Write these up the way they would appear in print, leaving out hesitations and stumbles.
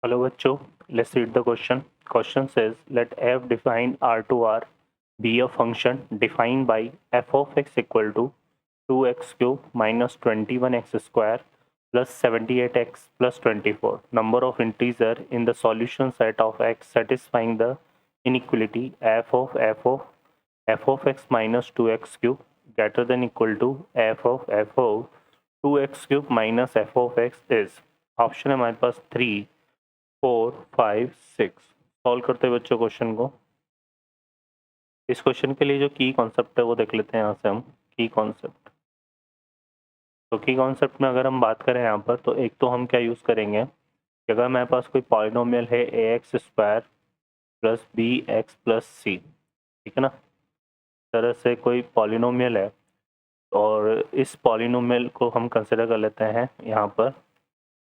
Hello bachcho, let's read the question. Question says let f defined R to R be a function defined by f of x equal to 2x cube minus 21x square plus 78x plus 24 number of integer in the solution set of x satisfying the inequality f of x minus 2x cube greater than equal to f of 2x cube minus f of x is option है हमारे पास 3 4 5 6 solve करते हैं बच्चों question को। इस question के लिए जो की कॉन्सेप्ट है वो देख लेते हैं यहाँ से हम की कॉन्सेप्ट। तो की कॉन्सेप्ट में अगर हम बात करें यहाँ पर तो एक तो हम क्या यूज़ करेंगे कि अगर मेरे पास कोई पॉलिनोमियल है a x square plus b x plus c, ठीक है ना, इस तरह से कोई पॉलिनोमियल है और इस पॉलिनोमियल को हम कंसिडर कर लेते हैं यहाँ पर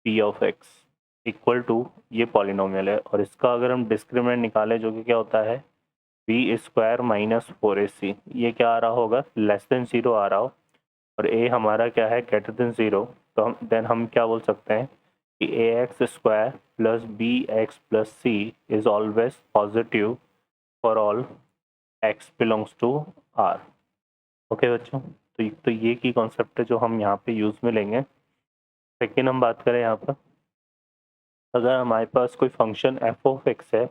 p of x equal to ये पॉलिनोमियल है और इसका अगर हम डिस्क्रिमिनेंट निकालें जो कि क्या होता है बी स्क्वायर माइनस 4ac, ये क्या आ रहा होगा लेस देन 0 आ रहा हो और a हमारा क्या है ग्रेटर देन 0, तो हम देन हम क्या बोल सकते हैं कि a x square plus b x plus c is always positive for all x belongs to r। Okay बच्चों, तो ये की कॉन्सेप्ट है जो हम यहाँ पे यूज़ में लेंगे। सेकेंड हम बात करें यहाँ पर अगर हमारे पास कोई फंक्शन f ऑफ x है,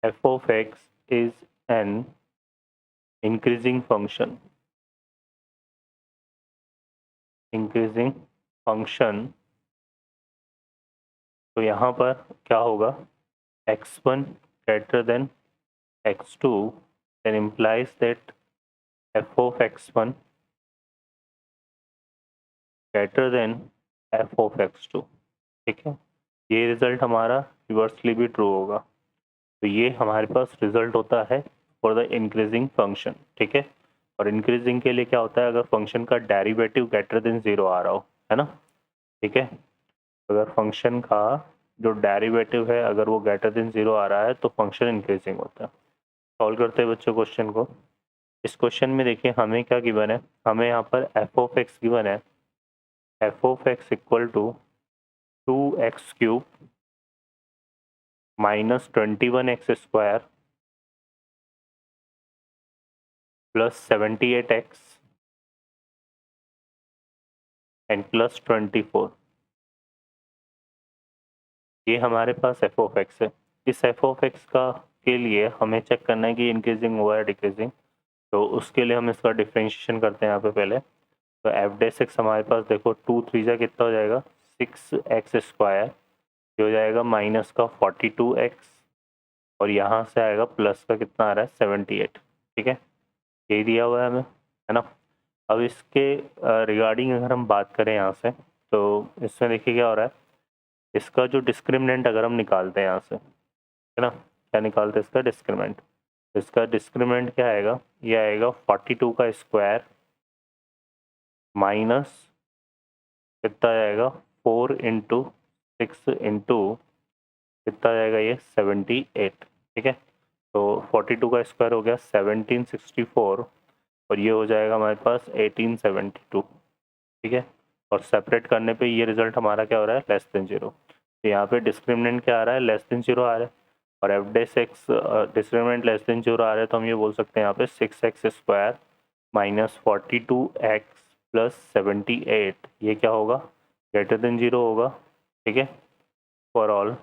f of x is an increasing function तो यहाँ पर क्या होगा x1 greater then x2 then implies that f of x1 greater than f of x2, ठीक है। ये रिजल्ट हमारा रिवर्सली भी ट्रू होगा, तो ये हमारे पास रिजल्ट होता है फॉर द इंक्रीजिंग फंक्शन, ठीक है। और इंक्रीजिंग के लिए क्या होता है अगर फंक्शन का डेरिवेटिव ग्रेटर देन 0 आ रहा हो, है ना, ठीक है। अगर फंक्शन का जो डेरिवेटिव है अगर वो ग्रेटर देन 0 आ रहा है तो फंक्शन इंक्रीजिंग होता है। सॉल्व करते हैं बच्चों क्वेश्चन को। इस क्वेश्चन में देखिए हमें क्या गिवन है, हमें यहाँ पर एफ ऑफ एक्स गिवन है, f of x equal to 2x cube minus 21x square plus 78x and plus 24, ये हमारे पास एफ ऑफ एक्स है। इस एफ ऑफ एक्स का के लिए हमें चेक करना है कि इंक्रीजिंग हुआ है डिक्रीजिंग, तो उसके लिए हम इसका डिफ्रेंशिएशन करते हैं यहाँ पे पहले। तो एफ डे सिक्स हमारे पास देखो 2 3 जा कितना हो जाएगा 6x स्क्वायर, ये हो जाएगा माइनस का 42x और यहाँ से आएगा प्लस का कितना आ रहा है 78, ठीक है, यही दिया हुआ है हमें, है ना। अब इसके रिगार्डिंग अगर हम बात करें यहाँ से तो इसमें देखिए क्या हो रहा है, इसका जो डिस्क्रिमिनेंट अगर हम निकालते हैं यहाँ से, है ना, क्या निकालते हैं इसका डिस्क्रिमिनेंट, इसका डिस्क्रिमिनेंट क्या आएगा, ये आएगा 42 का स्क्वायर माइनस कितना आएगा 4 इंटू 6 इंटू कितना आएगा ये 78, ठीक है। तो 42 का स्क्वायर हो गया 1764 और ये हो जाएगा हमारे पास 1872, ठीक है। और सेपरेट करने पे ये रिजल्ट हमारा क्या हो रहा है लेस देन 0, तो यहाँ पे डिस्क्रिमिनेंट क्या आ रहा है लेस देन 0 आ रहा है और F day six discriminant less than 0 आ रहा है, तो हम ये बोल सकते हैं यहाँ पे 6x square minus 42x plus 78 ये क्या होगा ग्रेटर देन 0 होगा, ठीक है, for all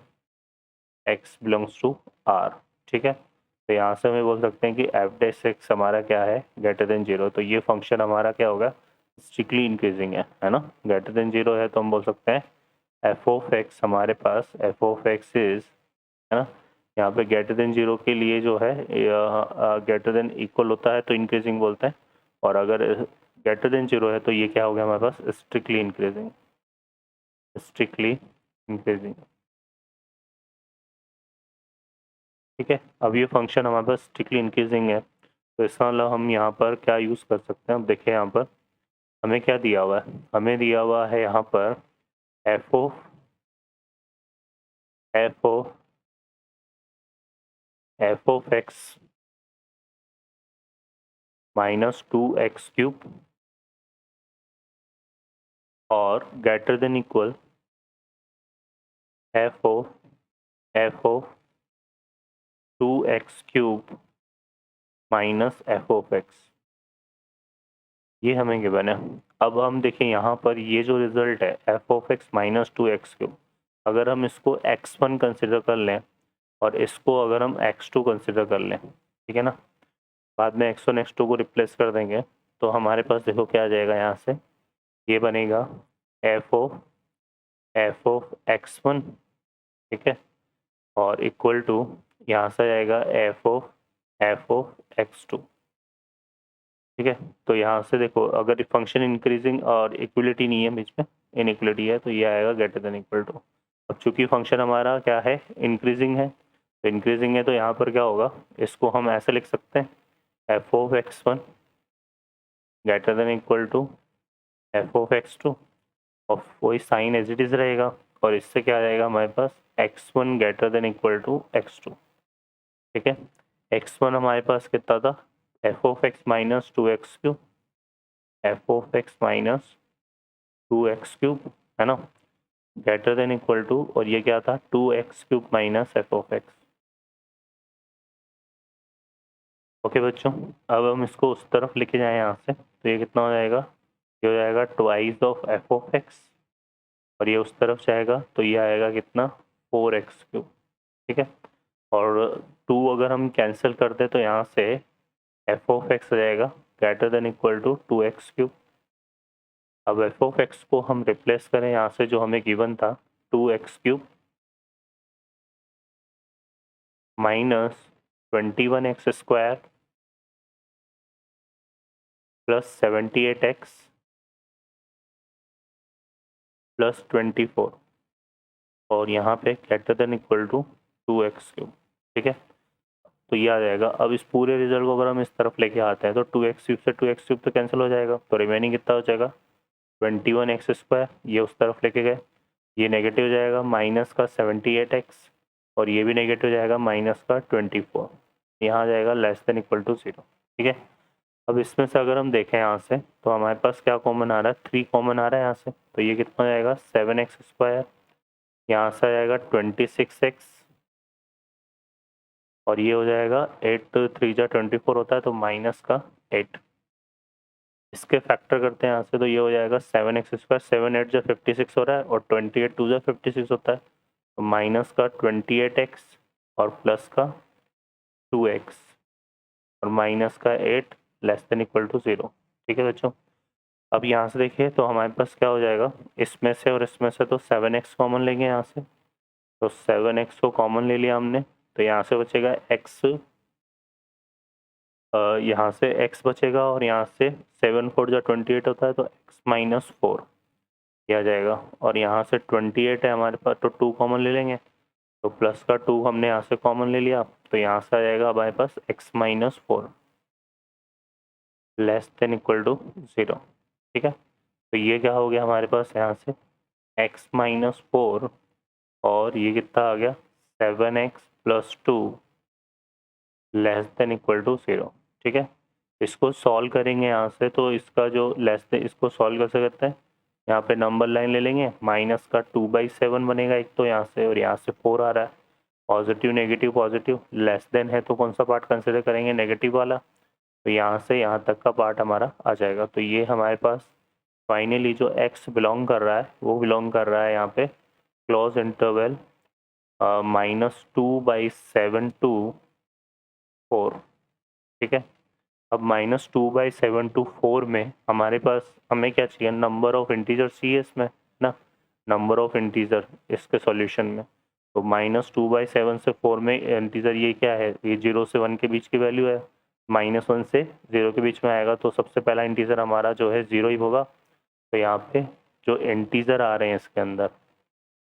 x belongs to r, ठीक है। तो यहाँ से हम बोल सकते हैं कि एफ डे सिक्स हमारा क्या है ग्रेटर देन 0, तो ये फंक्शन हमारा क्या होगा स्ट्रिक्टली इंक्रीजिंग है ना, ग्रेटर देन 0 है तो हम बोल सकते हैं एफ ऑफ एक्स हमारे पास एफ ऑफ एक्स इज, है ना, यहाँ पे ग्रेटर देन 0 के लिए जो है ग्रेटर देन इक्वल होता है तो इंक्रीजिंग बोलते हैं, और अगर ग्रेटर देन 0 है तो ये क्या हो गया हमारे पास स्ट्रिक्टली इंक्रीजिंग, ठीक है। अब ये फंक्शन हमारे पास स्ट्रिक्टली इंक्रीजिंग है, तो इसका मतलब हम यहाँ पर क्या यूज़ कर सकते हैं, अब देखें यहाँ पर हमें क्या दिया हुआ है, हमें दिया हुआ है यहाँ पर f of x minus 2x cube और greater than equal f of f of 2x³ minus f of x, ये हमें गिवन है। अब हम देखें यहाँ पर ये जो रिजल्ट है f of x minus 2x³, अगर हम इसको x1 कंसिडर कर लें और इसको अगर हम x2 कंसिडर कर लें, ठीक है ना, बाद में x1 x2 को रिप्लेस कर देंगे तो हमारे पास देखो क्या आ जाएगा, यहाँ से ये बनेगा एफ ऑफ x1, ठीक है, और इक्वल टू यहाँ से आएगा एफ ऑफ x2, ठीक है। तो यहाँ से देखो अगर फंक्शन इंक्रीजिंग और इक्वलिटी नहीं है बीच में, इनइक्वलिटी है, तो ये आएगा ग्रेटर देन इक्वल टू। अब चूंकि फंक्शन हमारा क्या है, इंक्रीजिंग है, तो इंक्रीजिंग है तो यहाँ पर क्या होगा, इसको हम ऐसे लिख सकते हैं f of x1 greater than equal to f of x2, और वही साइन एज इट इज रहेगा, और इससे क्या आ जाएगा हमारे पास x1 greater than equal to x2, ठीक है। x1 हमारे पास कितना था, f of x minus 2x³ f of x minus 2x³ है ना, ग्रेटर देन इक्वल टू, और ये क्या था 2x³ minus f of x. Okay बच्चों, अब हम इसको उस तरफ लेके जाएं यहाँ से, तो ये कितना हो जाएगा, ये हो जाएगा twice of f of x, और ये उस तरफ जाएगा तो ये आएगा कितना 4x³, ठीक है। और 2 अगर हम कैंसिल कर दे तो यहाँ से एफ ऑफ एक्स हो जाएगा greater than equal to 2x³। अब एफ ऑफ एक्स को हम रिप्लेस करें यहाँ से, जो हमें गिवन था 2x³ minus 21x² plus 78x plus 24, और यहाँ पे greater than equal to 2x³, ठीक है। तो ये आ जाएगा। अब इस पूरे रिजल्ट को अगर हम इस तरफ लेके आते हैं तो 2x³ से 2x³ तो कैंसिल हो जाएगा, तो रिमेनिंग कितना हो जाएगा 21x², ये उस तरफ लेके गए, ये नेगेटिव हो जाएगा माइनस का 78x, और ये भी नेगेटिव हो जाएगा माइनस का 24, यहाँ आ जाएगा लेस देन इक्वल टू 0, ठीक है। अब इसमें से अगर हम देखें यहाँ से तो हमारे पास क्या कॉमन आ रहा है, 3 कॉमन आ रहा है यहाँ से, तो ये कितना हो जाएगा 7x², यहाँ से आ जाएगा 26x, और ये हो जाएगा 8 3 जा 24 होता है तो माइनस का 8, इसके फैक्टर करते हैं यहाँ से, तो ये हो जाएगा 7x², 7 8 जा 56 हो रहा है, और 28 2 जा 56 होता है, तो माइनस का 28x और प्लस का 2x और माइनस का 8 लेस देन इक्वल टू 0, ठीक है बच्चों। अब यहाँ से देखिए तो हमारे पास क्या हो जाएगा, इसमें से और इसमें से तो 7x कॉमन लेंगे यहाँ से, तो 7x को कॉमन ले लिया हमने, तो यहाँ से बचेगा x, यहाँ से x बचेगा, और यहाँ से 7 4 जा 28 होता है तो x माइनस 4 ये आ जाएगा, और यहाँ से 28 है हमारे पास तो 2 कॉमन ले लेंगे, तो प्लस का 2 हमने यहाँ से कॉमन ले लिया, तो यहाँ से आ जाएगा हमारे पास x minus 4 less than equal to 0, ठीक है। तो ये क्या हो गया हमारे पास यहाँ से x माइनस 4, और ये कितना आ गया 7x plus 2 less than equal to 0, ठीक है। इसको सॉल्व करेंगे यहाँ से, तो इसका जो लेस देन, इसको सॉल्व कैसे करते हैं, यहाँ पे नंबर लाइन ले लेंगे, माइनस का 2/7 बनेगा एक तो यहाँ से, और यहाँ से 4 आ रहा है, positive negative positive, less than है तो कौन सा पार्ट कंसिडर करेंगे, नेगेटिव वाला, तो यहाँ से यहाँ तक का पार्ट हमारा आ जाएगा। तो ये हमारे पास फाइनली जो x बिलोंग कर रहा है वो बिलोंग कर रहा है यहाँ पे क्लोज इंटरवल -2/7 to 4, ठीक है। अब -2/7 to 4 में हमारे पास हमें क्या चाहिए, नंबर ऑफ इंटीजर चाहिए इसमें ना, नंबर ऑफ इंटीजर इसके सॉल्यूशन में, तो -2/7 से 4 में इंटीजर ये क्या है, ये 0 से 1 के बीच की वैल्यू है, -1 से 0 के बीच में आएगा, तो सबसे पहला इंटीजर हमारा जो है 0 ही होगा। तो यहाँ पे जो इंटीजर आ रहे हैं इसके अंदर,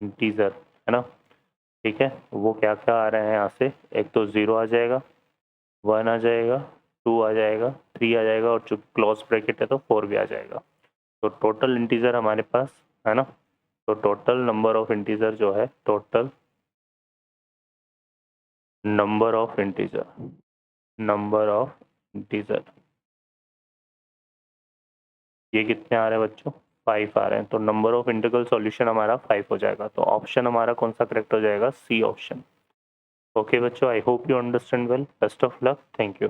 इंटीजर है ना, ठीक है, वो क्या क्या आ रहे हैं यहाँ से, एक तो 0 आ जाएगा, 1 आ जाएगा, 2 आ जाएगा, 3 आ जाएगा, और जो क्लोज ब्रैकेट है तो 4 भी आ जाएगा। तो टोटल इंटीजर हमारे पास है ना, तो टोटल नंबर ऑफ इंटीजर जो है, total number of integer, number of integer ये कितने आ रहे हैं बच्चों, 5 आ रहे हैं, तो नंबर ऑफ इंटीग्रल सॉल्यूशन हमारा 5 हो जाएगा। तो ऑप्शन हमारा कौन सा करेक्ट हो जाएगा, सी ऑप्शन। ओके बच्चों, I hope you understand well. Best of luck, thank you.